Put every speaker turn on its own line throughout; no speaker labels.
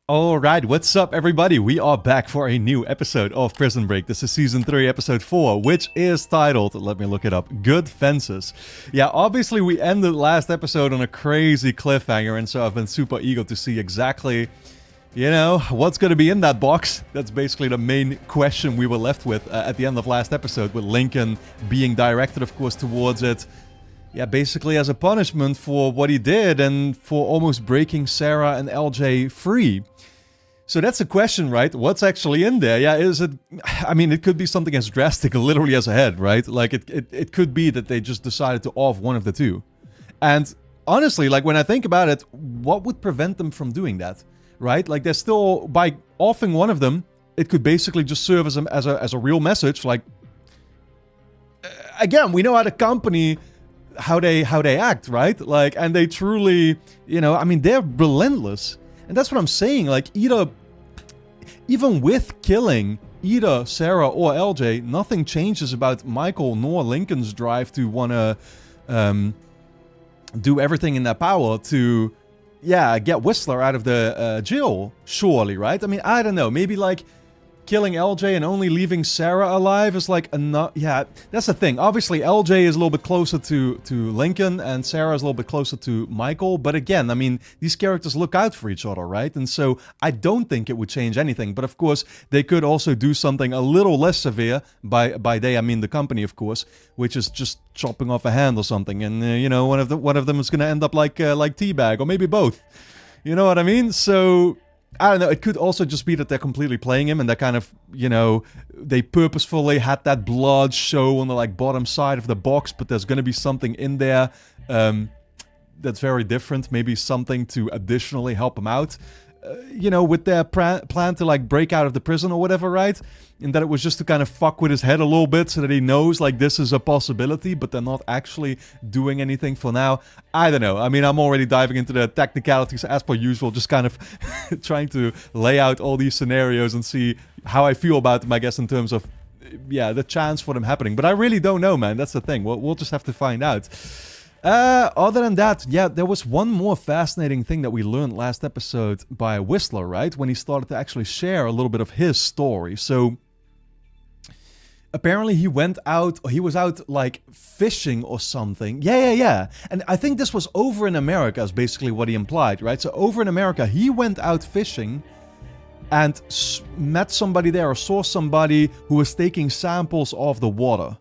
Alright, what's up everybody? We are back for a new episode of Prison Break. This is Season 3, Episode 4, which is titled, let me look it up, Good Fences. Yeah, obviously we ended last episode on a crazy cliffhanger, and so I've been super eager to see exactly, what's going to be in that box. That's basically the main question we were left with at the end of last episode, with Lincoln being directed, of course, towards it. Yeah, basically as a punishment for what he did and for almost breaking Sarah and LJ free. So that's the question, right? What's actually in there? Yeah, is it... I mean, it could be something as drastic literally as a head, right? Like, it could be that they just decided to off one of the two. And honestly, like, when I think about it, what would prevent them from doing that, right? Like, they're still... By offing one of them, it could basically just serve as a real message. Like, again, we know how the company... how they act, right? Like, and they truly, I mean, they're relentless. And that's what I'm saying. Like, even with killing either Sarah or LJ, nothing changes about Michael nor Lincoln's drive to want to do everything in their power to, get Whistler out of the jail, surely, right? I mean, I don't know. Maybe, like, killing LJ and only leaving Sarah alive is like enough. Yeah, that's the thing. Obviously, LJ is a little bit closer to Lincoln, and Sarah is a little bit closer to Michael. But again, I mean, these characters look out for each other, right? And so I don't think it would change anything. But of course, they could also do something a little less severe. By they, I mean the company, of course, which is just chopping off a hand or something. And one of them is going to end up like Teabag, or maybe both. You know what I mean? So I don't know, it could also just be that they're completely playing him and they're kind of, they purposefully had that blood show on the, like, bottom side of the box, but there's going to be something in there that's very different, maybe something to additionally help him out, with their plan to, like, break out of the prison or whatever, right? And that it was just to kind of fuck with his head a little bit so that he knows, like, this is a possibility, but they're not actually doing anything for now. I don't know. I mean, I'm already diving into the technicalities as per usual, just kind of trying to lay out all these scenarios and see how I feel about them, I guess, in terms of, the chance for them happening. But I really don't know, man. That's the thing. We'll just have to find out. Other than that, there was one more fascinating thing that we learned last episode by Whistler, right? When he started to actually share a little bit of his story. So apparently he was out, like, fishing or something. Yeah. And I think this was over in America, is basically what he implied, right? So over in America, he went out fishing and met somebody there, or saw somebody who was taking samples of the water.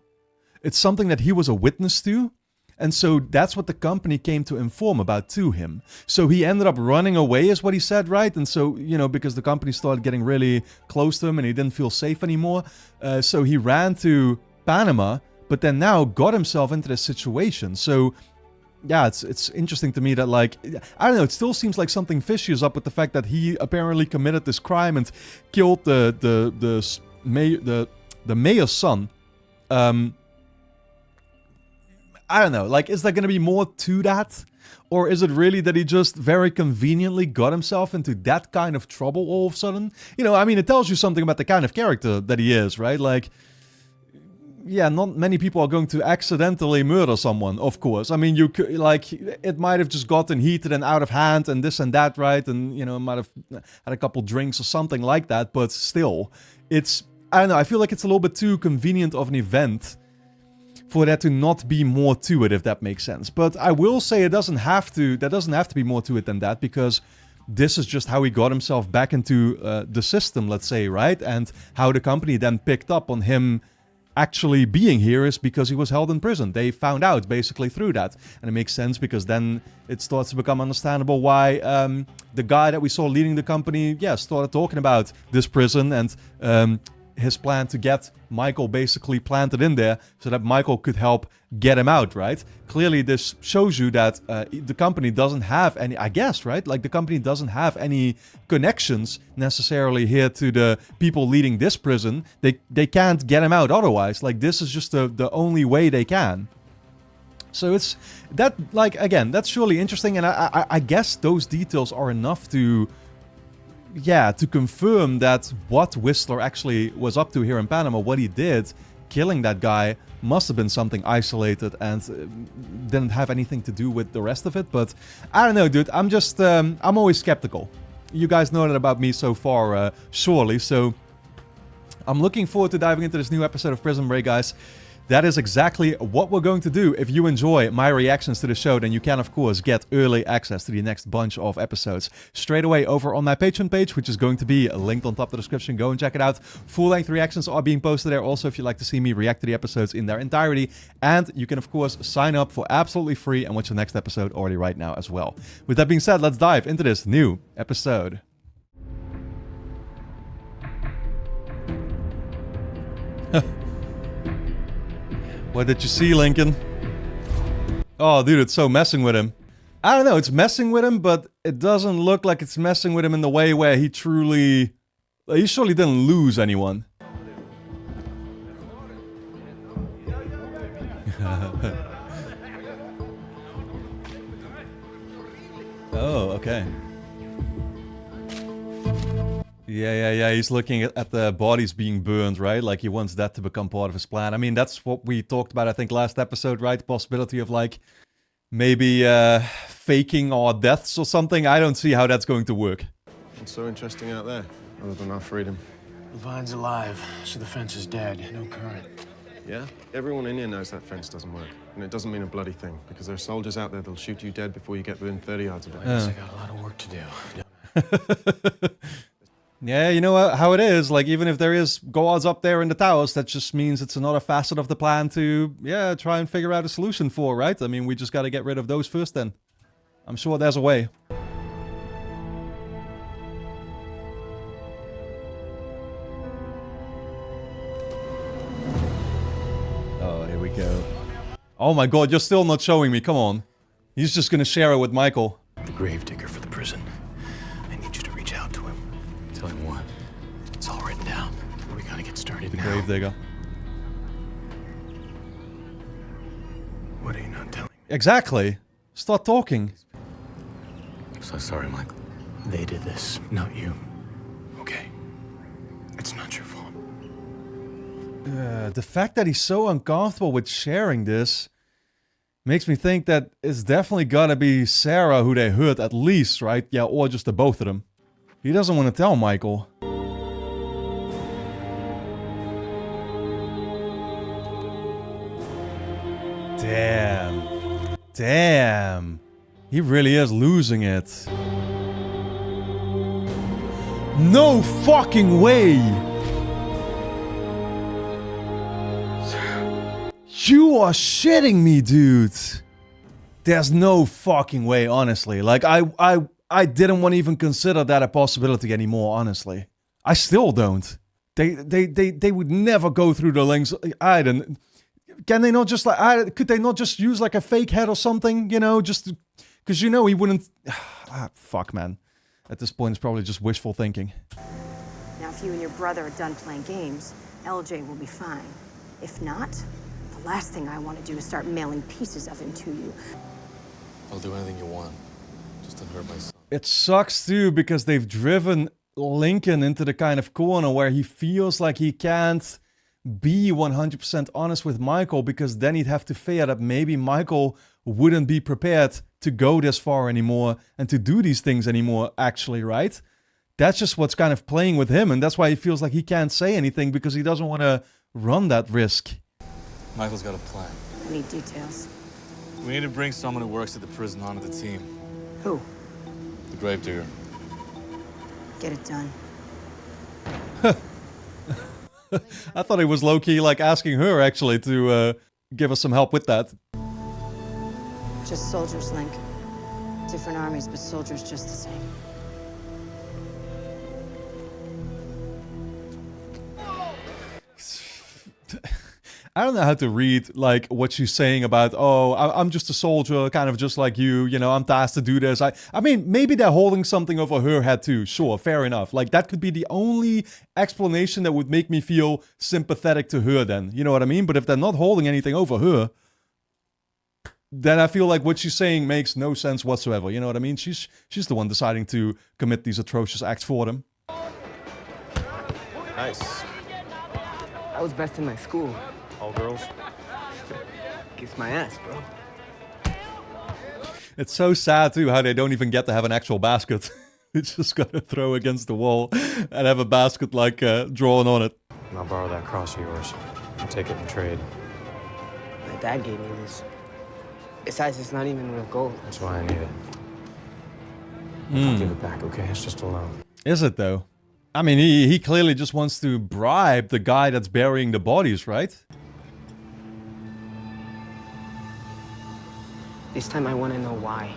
It's something that he was a witness to. And so that's what the company came to inform about to him. So he ended up running away, is what he said, right? And so, because the company started getting really close to him and he didn't feel safe anymore. So he ran to Panama, but then now got himself into this situation. So, yeah, it's interesting to me that, like, I don't know, it still seems like something fishy is up with the fact that he apparently committed this crime and killed the mayor's son. I don't know, like, is there going to be more to that? Or is it really that he just very conveniently got himself into that kind of trouble all of a sudden? I mean, it tells you something about the kind of character that he is, right? Like, not many people are going to accidentally murder someone, of course. I mean, you could, like, it might have just gotten heated and out of hand and this and that, right? And, might have had a couple drinks or something like that, but still, I don't know, I feel like it's a little bit too convenient of an event for there to not be more to it, if that makes sense. But I will say there doesn't have to be more to it than that, because this is just how he got himself back into the system, let's say, right? And how the company then picked up on him actually being here is because he was held in prison. They found out basically through that. And it makes sense, because then it starts to become understandable why the guy that we saw leading the company, started talking about this prison and his plan to get Michael basically planted in there so that Michael could help get him out, right? Clearly, this shows you that the company doesn't have any, I guess, right? Like, the company doesn't have any connections necessarily here to the people leading this prison. They can't get him out otherwise. Like, this is just the only way they can. So it's that, like, again, that's surely interesting. And I guess those details are enough to confirm that what Whistler actually was up to here in Panama, what he did, killing that guy, must have been something isolated and didn't have anything to do with the rest of it. But I don't know, dude. I'm always skeptical. you guys know that about me so far, surely. So I'm looking forward to diving into this new episode of Prison Break, guys. That is exactly what we're going to do. If you enjoy my reactions to the show, then you can, of course, get early access to the next bunch of episodes straight away over on my Patreon page, which is going to be linked on top of the description. Go and check it out. Full-length reactions are being posted there also if you'd like to see me react to the episodes in their entirety. And you can, of course, sign up for absolutely free and watch the next episode already right now as well. With that being said, let's dive into this new episode. What did you see, Lincoln? Oh, dude, it's so messing with him. I don't know, it's messing with him, but it doesn't look like it's messing with him in the way where he truly... He surely didn't lose anyone. Oh, okay. Yeah, he's looking at the bodies being burned, right? Like, he wants that to become part of his plan. I mean, that's what we talked about, I think, last episode, right? The possibility of, like, maybe faking our deaths or something. I don't see how that's going to work.
What's so interesting out there, other than our freedom?
Levine's alive, so the fence is dead. No current.
Yeah? Everyone in here knows that fence doesn't work. And it doesn't mean a bloody thing, because there are soldiers out there that'll shoot you dead before you get within 30 yards of it.
I guess I got a lot of work to do.
Yeah, you know how it is. Like, even if there is guards up there in the towers, that just means it's another facet of the plan to, yeah, try and figure out a solution for, right? I mean, we just gotta get rid of those first then. I'm sure there's a way. Oh, here we go. Oh my god, you're still not showing me, come on. He's just gonna share it with Michael.
The gravedigger for the prison. I need you to reach out to him. Tell him what? It's all written down. We gotta get started
The
now.
gravedigger.
What are you not telling me?
Exactly. Start talking.
I'm so sorry, Michael. They did this, not you. Okay? It's not your fault.
The fact that he's so uncomfortable with sharing this makes me think that it's definitely gotta be Sarah who they hurt at least, right? Yeah, or just the both of them. He doesn't want to tell Michael. Damn. Damn. He really is losing it. No fucking way! You are shitting me, dude. There's no fucking way, honestly. Like, I didn't want to even consider that a possibility anymore, honestly. I still don't. They would never go through the lengths. I don't... Can they not just, like... could they not just use, like, a fake head or something? You know, just... Because, you know, he wouldn't... fuck, man. At this point, it's probably just wishful thinking.
Now, if you and your brother are done playing games, LJ will be fine. If not, the last thing I want to do is start mailing pieces of him to you.
I'll do anything you want. Just don't hurt my son.
It sucks, too, because they've driven Lincoln into the kind of corner where he feels like he can't be 100% honest with Michael, because then he'd have to fear that maybe Michael wouldn't be prepared to go this far anymore and to do these things anymore, actually, right? That's just what's kind of playing with him, and that's why he feels like he can't say anything, because he doesn't want to run that risk.
Michael's got a plan.
I need details.
We need to bring someone who works at the prison onto the team.
Who?
The gravedigger.
Get it done.
I thought he was low-key, like, asking her, actually, to give us some help with that.
Just soldiers, Link. Different armies, but soldiers just the same.
I don't know how to read, like, what she's saying about, oh, I'm just a soldier, kind of just like you know, I'm tasked to do this. I mean, maybe they're holding something over her head too, sure, fair enough. Like, that could be the only explanation that would make me feel sympathetic to her then, you know what I mean? But if they're not holding anything over her, then I feel like what she's saying makes no sense whatsoever, you know what I mean? She's the one deciding to commit these atrocious acts for them.
Nice.
I was best in my school.
All girls?
Kiss my ass, bro.
It's so sad too how they don't even get to have an actual basket. It's just gotta throw against the wall and have a basket like drawn on it.
And I'll borrow that cross of yours. I'll take it in trade.
My dad gave me this. Besides, it's not even real gold.
That's why I need it. I'll give it back, okay? It's just a loan.
Is it though? I mean, he clearly just wants to bribe the guy that's burying the bodies, right?
This time I want to know why.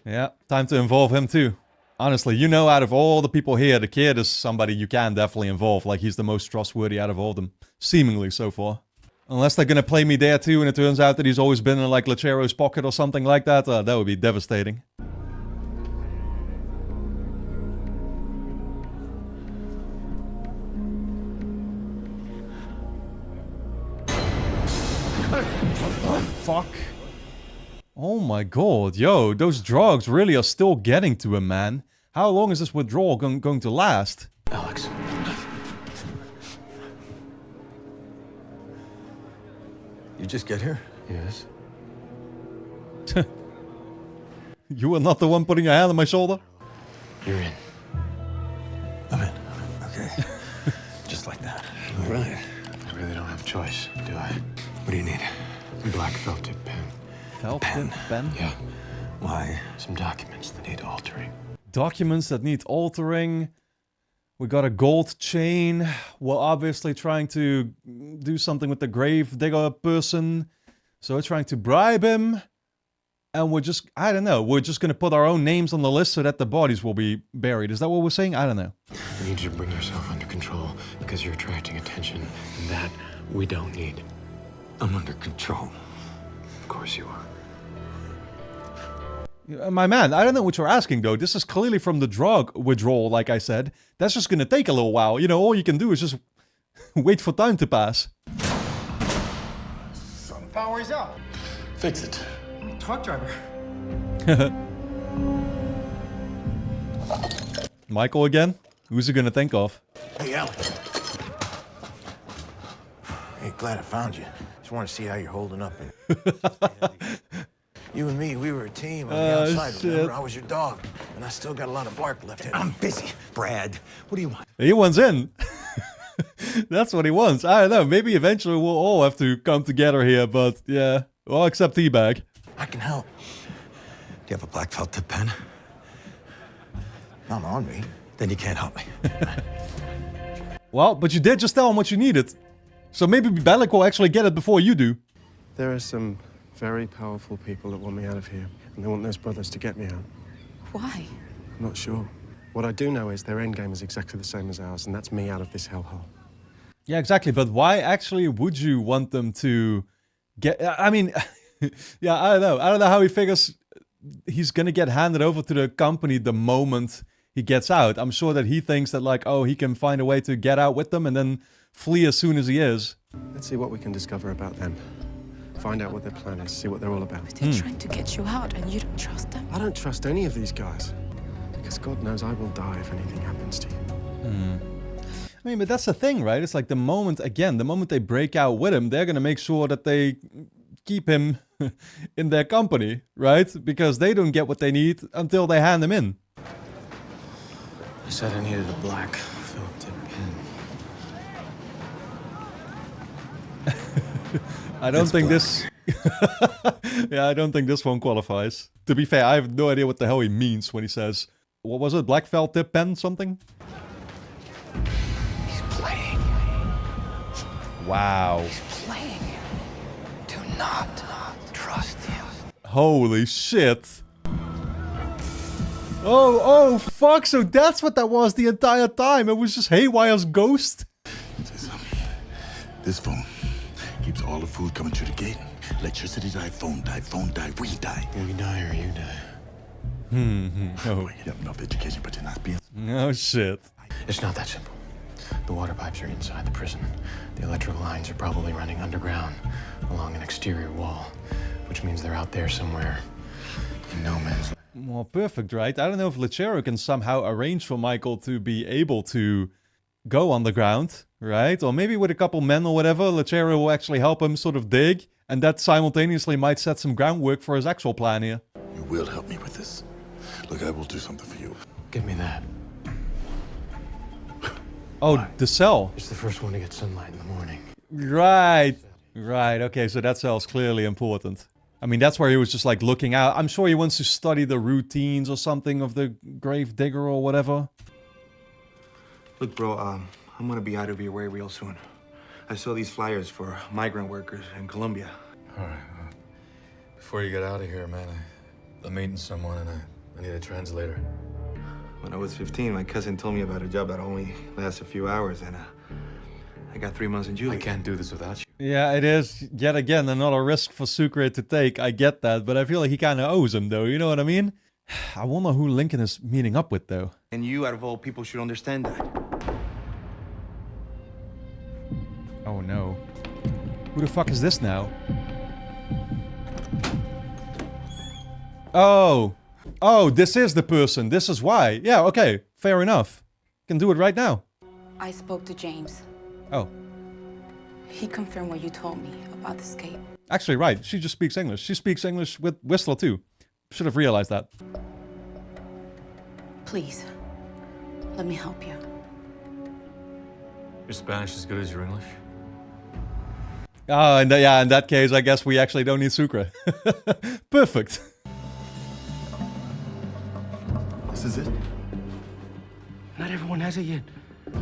Yeah, time to involve him too. Honestly, you know, out of all the people here, the kid is somebody you can definitely involve. Like, he's the most trustworthy out of all of them. Seemingly so far. Unless they're gonna play me there too and it turns out that he's always been in like Lechero's pocket or something like that. That would be devastating. Fuck. Oh my god, yo, those drugs really are still getting to him, man. How long is this withdrawal going to last?
Alex.
You just get here?
Yes?
You were not the one putting your hand on my shoulder?
You're in.
I'm in. Okay. Just like that. All right.
I really don't have a choice, do I?
What do you need?
A black felt tip pen.
Felt
Pen.
pen?
Yeah.
Why?
Some documents that need altering.
Documents that need altering. We got a gold chain. We're obviously trying to do something with the grave digger person. So we're trying to bribe him. And we're just, I don't know, we're just going to put our own names on the list so that the bodies will be buried. Is that what we're saying? I don't know.
I need you to bring yourself under control because you're attracting attention, and that we don't need.
I'm under control.
Of course you are.
My man, I don't know what you're asking though. This is clearly from the drug withdrawal, like I said. That's just going to take a little while. You know, all you can do is just wait for time to pass.
Some power's up.
Fix it.
Truck driver.
Michael again? Who's he going to think of?
Hey, Alex. Hey, glad I found you. Just want to see how you're holding up. You and me, we were a team on the outside,
shit.
remember? I was your dog, and I still got a lot of bark left in me.
I'm busy, Brad. What do you want?
He wants in. That's what he wants. I don't know. Maybe eventually we'll all have to come together here, but yeah. Well, except Teabag.
I can help.
Do you have a black felt tip pen?
Not on me.
Then you can't help me.
Well, but you did just tell him what you needed. So maybe Bellic will actually get it before you do.
There are some very powerful people that want me out of here, and they want those brothers to get me out.
Why?
I'm not sure. What I do know is their endgame is exactly the same as ours, and that's me out of this hellhole.
Yeah, exactly. But why actually would you want them to get... I mean, yeah, I don't know. I don't know how he figures he's going to get handed over to the company the moment he gets out. I'm sure that he thinks that, like, oh, he can find a way to get out with them and then flee as soon as he is.
Let's see what we can discover about them. Find out what their plan is, see what they're all about.
They're trying to get you out and you don't trust them.
I don't trust any of these guys, because God knows I will die if anything happens to you.
I mean, but that's the thing, right? It's like the moment they break out with him, they're going to make sure that they keep him in their company, right? Because they don't get what they need until they hand him in.
I said I needed a black felt tip pen.
I don't think this... Yeah, I don't think this one qualifies. To be fair, I have no idea what the hell he means when he says... What was it? Black felt tip pen something?
He's playing.
Wow.
He's playing. Do not trust him.
Holy shit. Oh, fuck. So that's what that was the entire time. It was just Haywire's ghost.
Say something. This phone keeps all the food coming to the gate. Electricity die, phone die, we die.
We die or you die.
Oh.
You have enough education, but you're not being...
Oh, shit.
It's not that simple. The water pipes are inside the prison. The electrical lines are probably running underground along an exterior wall, which means they're out there somewhere in no man's land.
Well, perfect, right? I don't know if Lechero can somehow arrange for Michael to be able to go underground, right? Or maybe with a couple men or whatever, Lechero will actually help him sort of dig, And that simultaneously might set some groundwork for his actual plan here.
You will help me with this. Look, I will do something for you.
Give me that.
Oh, the cell.
It's the first one to get sunlight in the morning.
Right. Right, okay, so that cell's clearly important. I mean, that's where he was just like looking out. I'm sure he wants to study the routines or something of the grave digger or whatever.
Look, bro, I'm gonna be out of your way real soon. I saw these flyers for migrant workers in Colombia.
All right. Before you get out of here, man, I'm meeting someone and I need a translator.
When I was 15, my cousin told me about a job that only lasts a few hours, and I got 3 months in Julie.
I can't do this without you.
Yeah, it is, yet again, another risk for Sucre to take. I get that, but I feel like he kind of owes him, though. You know what I mean? I wonder who Lincoln is meeting up with, though.
And you, out of all people, should understand that.
Oh, no. Who the fuck is this now? Oh. Oh, this is the person. This is why. Yeah, okay. Fair enough. Can do it right now.
I spoke to James.
Oh.
He confirmed what you told me about the escape.
Actually, right. She just speaks English. She speaks English with Whistler, too. Should have realized that.
Please, let me help you.
Your Spanish as good as your English?
Oh, and yeah, in that case, I guess we actually don't need Sucre. Perfect.
This is it? Not everyone has it yet.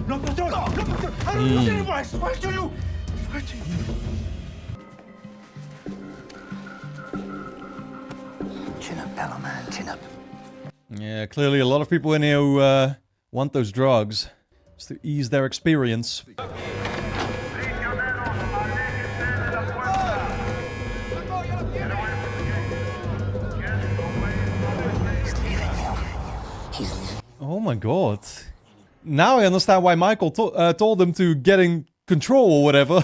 No, don't! I don't lose anymore! I swear to you! I swear to you! Chin up, fellow man, chin up.
Yeah, clearly a lot of people in here who want those drugs. Just to ease their experience. Oh my god. Now I understand why Michael told him to get in control or whatever.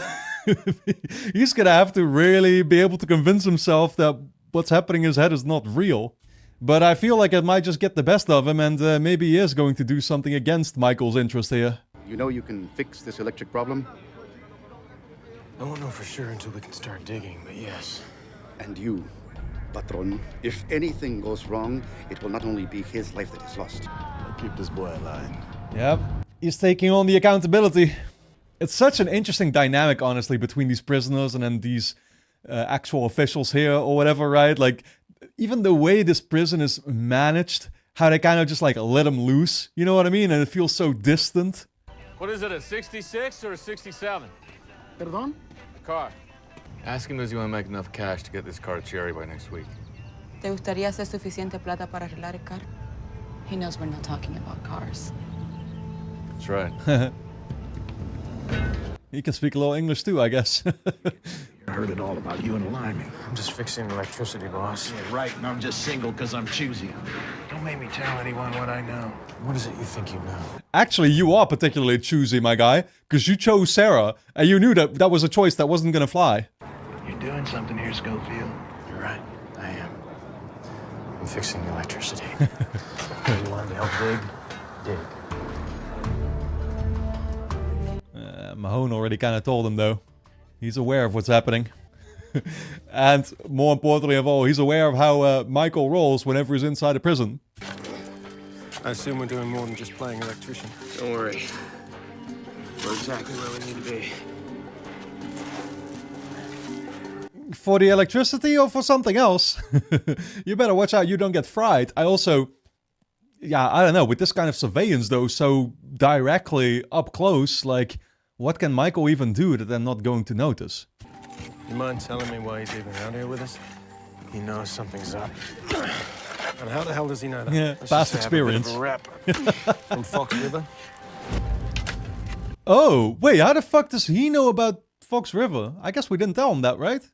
He's gonna have to really be able to convince himself that what's happening in his head is not real. But I feel like it might just get the best of him, and maybe he is going to do something against Michael's interest here.
You know you can fix this electric problem?
I won't know for sure until we can start digging, but yes.
And you, Patron, if anything goes wrong, it will not only be his life that is lost.
I'll keep this boy alive.
Yep, he's taking on the accountability. It's such an interesting dynamic, honestly, between these prisoners and then these actual officials here or whatever, right? Like, even the way this prison is managed, how they kind of just like let him loose, you know what I mean? And it feels so distant.
What is it, a 66 or a 67?
Perdón?
Car.
Ask him does he want to make enough cash to get this car to Cherry by next week.
¿Te gustaría hacer suficiente plata para arreglar el carro? He knows we're not talking about cars.
That's right.
He can speak a little English too, I guess.
I heard it all about you and Lyman.
I'm just fixing electricity, boss.
Yeah, right, and I'm just single because I'm choosy. Don't make me tell anyone what I know.
What is it you think you know?
Actually, you are particularly choosy, my guy, because you chose Sarah, and you knew that that was a choice that wasn't gonna fly.
You're doing something here, Schofield.
You're right. I am. I'm fixing the electricity. You wanted to help dig? Dig.
Mahone already kind of told him, though. He's aware of what's happening. And more importantly of all, he's aware of how Michael rolls whenever he's inside a prison.
I assume we're doing more than just playing electrician.
Don't worry. We're exactly where we need to be.
For the electricity or for something else? You better watch out you don't get fried. I also... Yeah, I don't know. With this kind of surveillance, though, so directly up close, like... What can Michael even do that they're not going to notice?
You mind telling me why he's even around here with us?
He knows something's up.
And how the hell does he know that?
Yeah,
Let's
past
just say I have a bit
experience.
of a rep. From Fox River?
Oh, wait, how the fuck does he know about Fox River? I guess we didn't tell him that, right?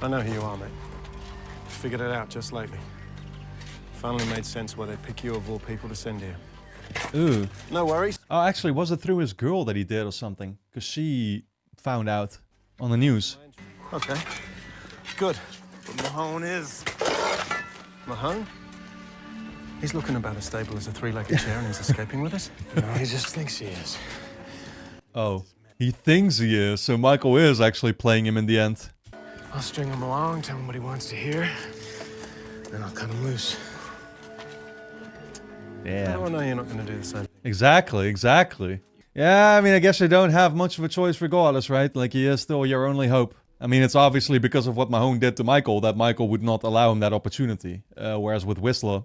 I know who you are, mate. Figured it out just lately. Finally made sense why they pick you of all people to send here.
Ooh.
No worries.
Oh, actually, was it through his girl that he did or something? Because she found out on the news.
Okay. Good. But Mahone is... Mahone? He's looking about as stable as a three-legged chair and he's escaping with us?
No, he just thinks he is.
Oh, he thinks he is, so Michael is actually playing him in the end.
I'll string him along, tell him what he wants to hear, then I'll cut him loose.
Yeah.
Oh, no, you're not going to do the same.
Exactly. Yeah, I mean, I guess you don't have much of a choice regardless, right? Like, he is still your only hope. I mean, it's obviously because of what Mahone did to Michael that Michael would not allow him that opportunity. Whereas with Whistler,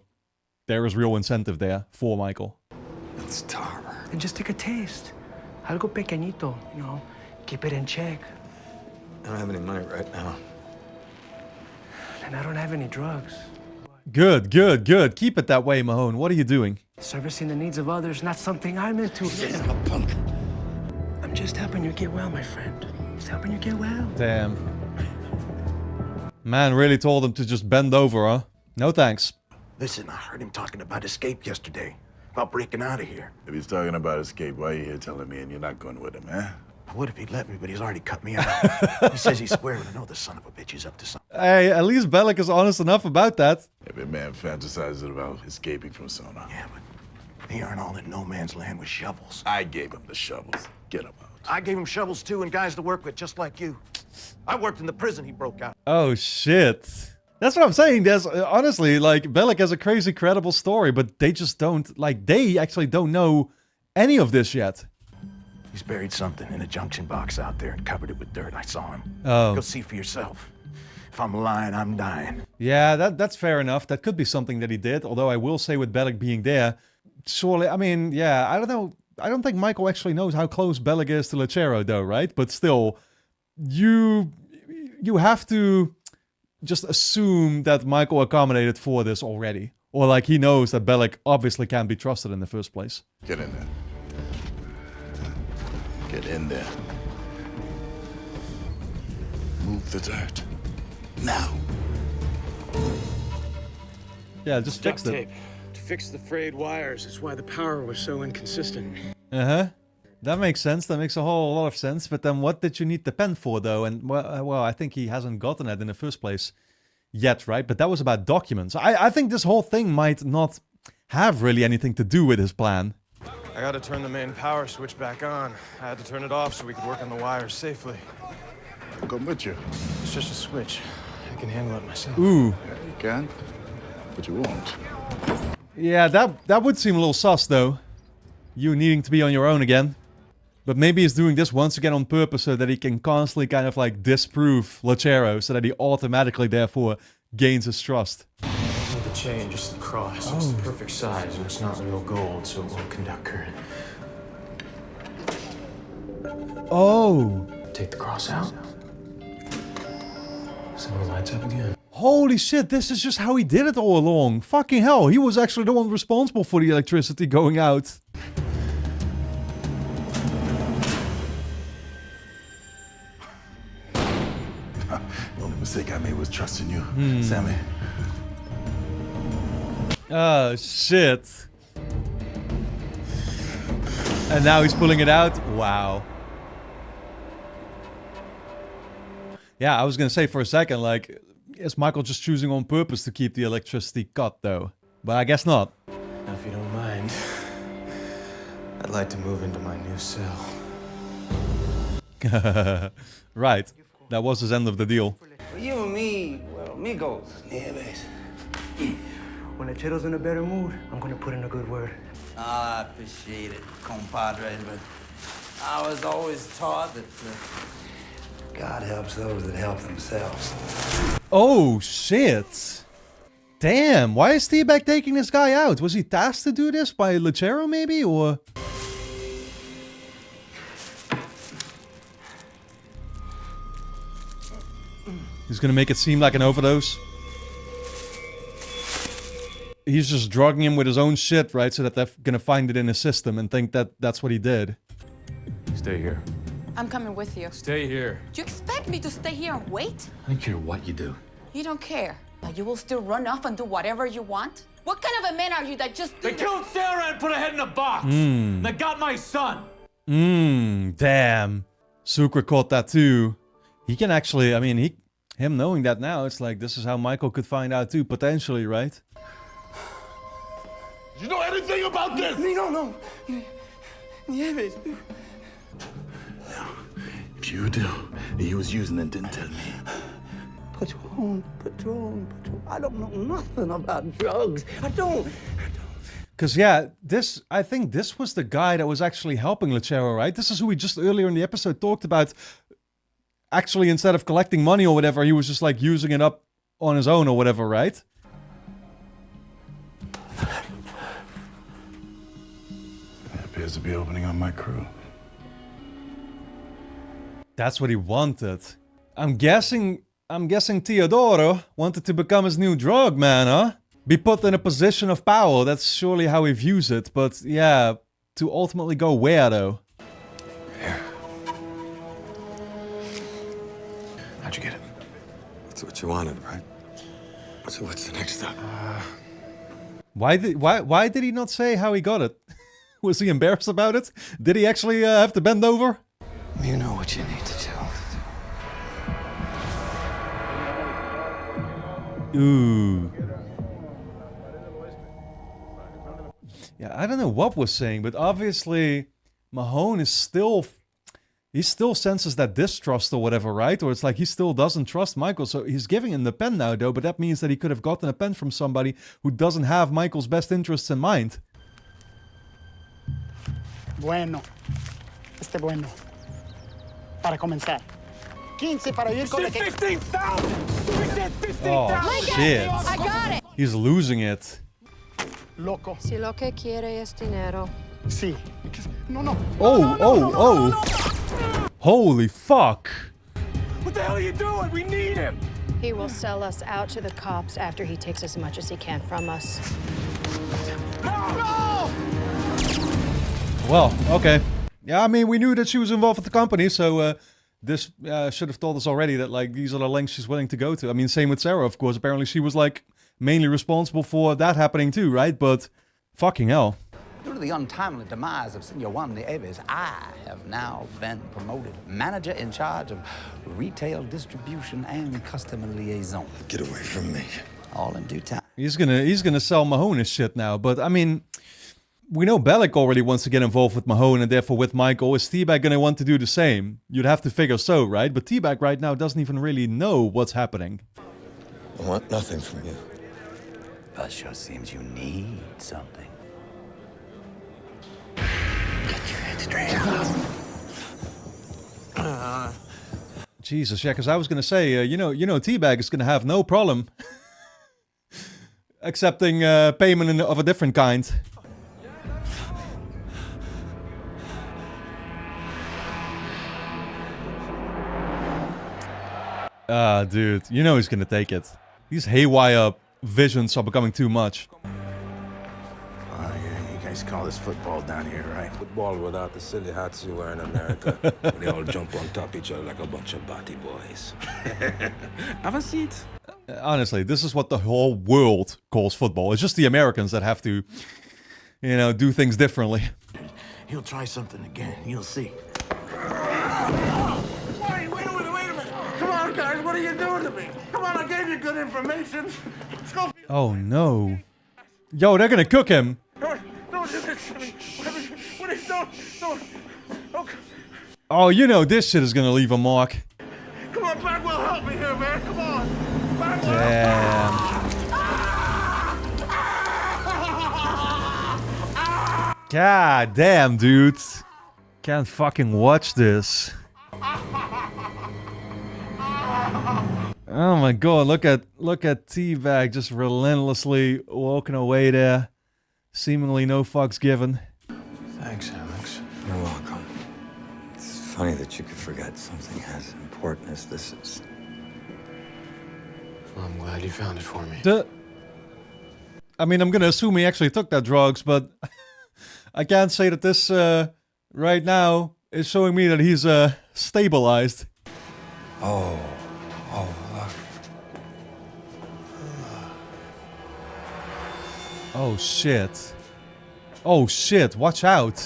there is real incentive there for Michael.
It's tar. And just take a taste. Algo pequeñito, you know, keep it in check.
I don't have any money right now.
And I don't have any drugs.
Good. Keep it that way, Mahone. What are you doing?
Servicing the needs of others, not something I'm into.
Son of a punk.
I'm just helping you get well, my friend. Just helping you get well.
Damn. Man really told him to just bend over, huh? No thanks.
Listen, I heard him talking about escape yesterday. About breaking out of here. If he's talking about escape, why are you here telling me and you're not going with him, eh? I would if he'd let me, but he's already cut me out. He says he's square, and I know the son of a bitch is up to something.
Hey, at least Bellic is honest enough about that.
Every man fantasizes about escaping from Sona. Yeah, but they aren't all in no man's land with shovels. I gave him the shovels. Get him out. I gave him shovels too and guys to work with, just like you. I worked in the prison he broke out.
Oh, shit. That's what I'm saying. There's, honestly, like, Bellic has a crazy credible story, but they just don't, like, they actually don't know any of this yet.
He's buried something in a junction box out there and covered it with dirt. I saw him.
Oh.
Go see for yourself. If I'm lying, I'm dying.
Yeah, that's fair enough. That could be something that he did. Although I will say with Bellic being there, surely, I mean, yeah, I don't know. I don't think Michael actually knows how close Bellic is to Lechero, though, right? But still, you have to just assume that Michael accommodated for this already. Or like he knows that Bellic obviously can't be trusted in the first place.
Get in there. Get in there. Move the dirt. Now.
Yeah, just fix
Duct
it.
tape to fix the frayed wires. That's why the power was so inconsistent.
Uh-huh. That makes sense. That makes a whole lot of sense. But then what did you need the pen for, though? And, well, I think he hasn't gotten it in the first place yet, right? But that was about documents. I think this whole thing might not have really anything to do with his plan.
I gotta turn the main power switch back on. I had to turn it off so we could work on the wires safely.
I'll come with you.
It's just a switch. I can handle it myself.
Ooh.
Yeah, you can, but you won't.
Yeah, that would seem a little sus, though. You needing to be on your own again. But maybe he's doing this once again on purpose so that he can constantly kind of like disprove Lechero so that he automatically, therefore, gains his trust.
The chain, just the cross. It's the perfect size and it's not real gold, so it won't conduct current.
Oh.
Take the cross out. So it lights up again.
Holy shit, this is just how he did it all along. Fucking hell, he was actually the one responsible for the electricity going out.
The only mistake I made was trusting you, Sammy.
Oh, shit. And now he's pulling it out? Wow. Yeah, I was gonna say for a second, like, is Michael just choosing on purpose to keep the electricity cut, though? But I guess not.
Now, if you don't mind, I'd like to move into my new cell.
Right. That was his end of the deal.
For you and me, well, amigos.
Nieves.
When Lechero's in a better mood, I'm gonna put in a good word.
I appreciate it, compadre, but I was always taught that God helps those that help themselves.
Oh, shit. Damn, why is T-Bag taking this guy out? Was he tasked to do this by Lechero, maybe, or...? He's gonna make it seem like an overdose. He's just drugging him with his own shit, right? So that they're gonna find it in his system and think that that's what he did.
Stay here.
I'm coming with you.
Stay here.
Do you expect me to stay here and wait?
I don't care what you do.
You don't care. But you will still run off and do whatever you want? What kind of a man are you that just...
They killed Sarah and put her head in a box. They got my son.
Damn. Sucre caught that too. He can actually, I mean, him knowing that now, it's like, this is how Michael could find out too, potentially, right?
Do you know anything about this?
No. Nieves.
If you do, he was using and didn't tell me.
Patron. I don't know nothing about drugs. I don't.
Because, yeah, I think this was the guy that was actually helping Lucero, right? This is who we just earlier in the episode talked about. Actually, instead of collecting money or whatever, he was just, like, using it up on his own or whatever, right?
Appears to be opening on my crew.
That's what he wanted. I'm guessing Teodoro wanted to become his new drug man, huh? Be put in a position of power. That's surely how he views it. But yeah, to ultimately go where though?
Here. How'd you get it? That's what you wanted, right? So what's the next step?
Why did he not say how he got it? Was he embarrassed about it? Did he actually have to bend over?
You know what you need to do.
Ooh. Yeah, I don't know what was saying, but obviously Mahone is still... He still senses that distrust or whatever, right? Or it's like he still doesn't trust Michael. So he's giving him the pen now, though. But that means that he could have gotten a pen from somebody who doesn't have Michael's best interests in mind.
Bueno. Bueno. Para comenzar. 15 para ir con...
15,000! We said 15,000!
Oh, shit.
I got it!
He's losing it.
Loco.
Si lo que quiere es dinero.
Sí. No.
Oh. Holy fuck.
What the hell are you doing? We need him!
He will sell us out to the cops after he takes as much as he can from us.
No!
Well, okay. Yeah, I mean, we knew that she was involved with the company, so this should have told us already that, like, these are the lengths she's willing to go to. I mean, same with Sarah, of course. Apparently she was, like, mainly responsible for that happening too, right? But fucking hell.
Due to the untimely demise of Senor Juan Nieves, I have now been promoted manager in charge of retail distribution and customer liaison.
Get away from me.
All in due time.
He's gonna sell Mahone his shit now, but I mean, we know Bellic already wants to get involved with Mahone and therefore with Michael. Is T-Bag gonna want to do the same? You'd have to figure so, right? But T-Bag right now doesn't even really know what's happening.
I want nothing from you.
But sure seems you need something.
Get your head straight up.
Jesus, yeah, because I was gonna say, you know, T-Bag is gonna have no problem accepting payment of a different kind. Dude, you know he's gonna take it. These haywire visions are becoming too much.
Yeah, you guys call this football down here, right?
Football without the silly hats you wear in America. Where they all jump on top each other like a bunch of batty boys. Have a seat.
Honestly, this is what the whole world calls football. It's just the Americans that have to, you know, do things differently.
He'll try something again. You'll see.
Wait a minute! Come on, guys, what are you doing to me? Come on, I gave you good information. Let's go.
Oh no. Yo, they're gonna cook him.
Don't do this to me. What are you doing? Okay.
Oh, you know this shit is gonna leave a mark.
Come on, Bagwell, help me here, man. Come on. Bagwell.
Damn. God damn, dude. Can't fucking watch this. Oh my god, look at T-Bag just relentlessly walking away there. Seemingly no fucks given.
Thanks, Alex. You're welcome. It's funny that you could forget something as important as this is.
Well, I'm glad you found it for me.
I mean, I'm gonna assume he actually took that drugs, but I can't say that this right now is showing me that he's stabilized.
Oh, look.
Oh shit. Oh shit, watch out.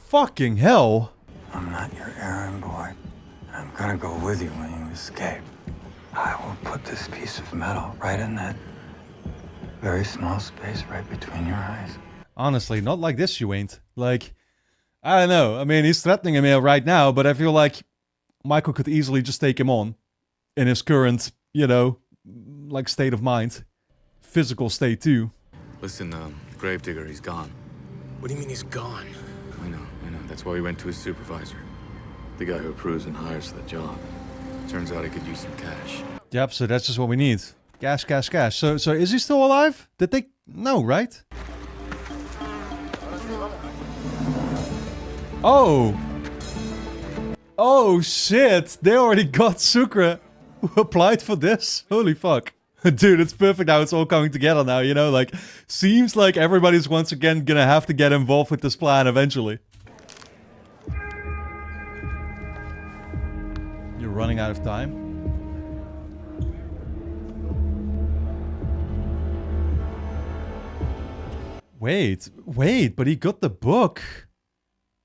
Fucking hell.
I'm not your errand boy. I'm gonna go with you when you escape. I will put this piece of metal right in that very small space right between your eyes.
Honestly, not like this you ain't. Like, I don't know. I mean, he's threatening him here right now, but I feel like Michael could easily just take him on. in his current, you know, like state of mind. Physical state too.
Listen, Gravedigger, he's gone.
What do you mean he's gone?
I know. That's why we went to his supervisor. The guy who approves and hires for the job. Turns out he could use some cash.
Yep, so that's just what we need. Cash. So is he still alive? Did they... No, right? Oh! Oh, shit! They already got Sucre who applied for this? Holy fuck. Dude, it's perfect how it's all coming together now, you know? Like, seems like everybody's once again gonna have to get involved with this plan eventually. You're running out of time? Wait, but he got the book.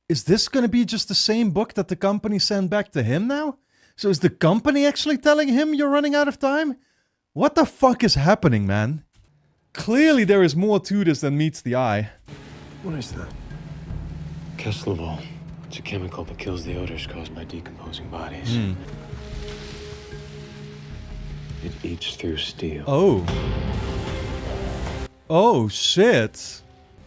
Is this gonna be just the same book that the company sent back to him now? So is the company actually telling him you're running out of time? What the fuck is happening, man? Clearly there is more to this than meets the eye.
What is that? Keslavol. It's a chemical that kills the odors caused by decomposing bodies. It eats through steel.
Oh. Oh, shit.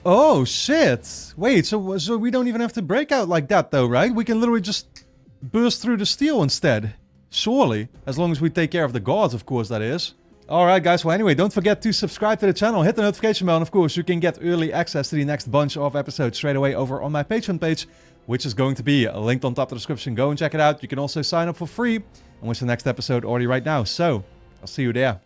Oh, shit. Wait, so we don't even have to break out like that, though, right? We can literally just burst through the steel instead. Surely. As long as we take care of the gods, of course, that is. Alright, guys. Well, anyway, don't forget to subscribe to the channel. Hit the notification bell, and of course, you can get early access to the next bunch of episodes straight away over on my Patreon page, which is going to be linked on top of the description. Go and check it out. You can also sign up for free and watch the next episode already right now. So, I'll see you there.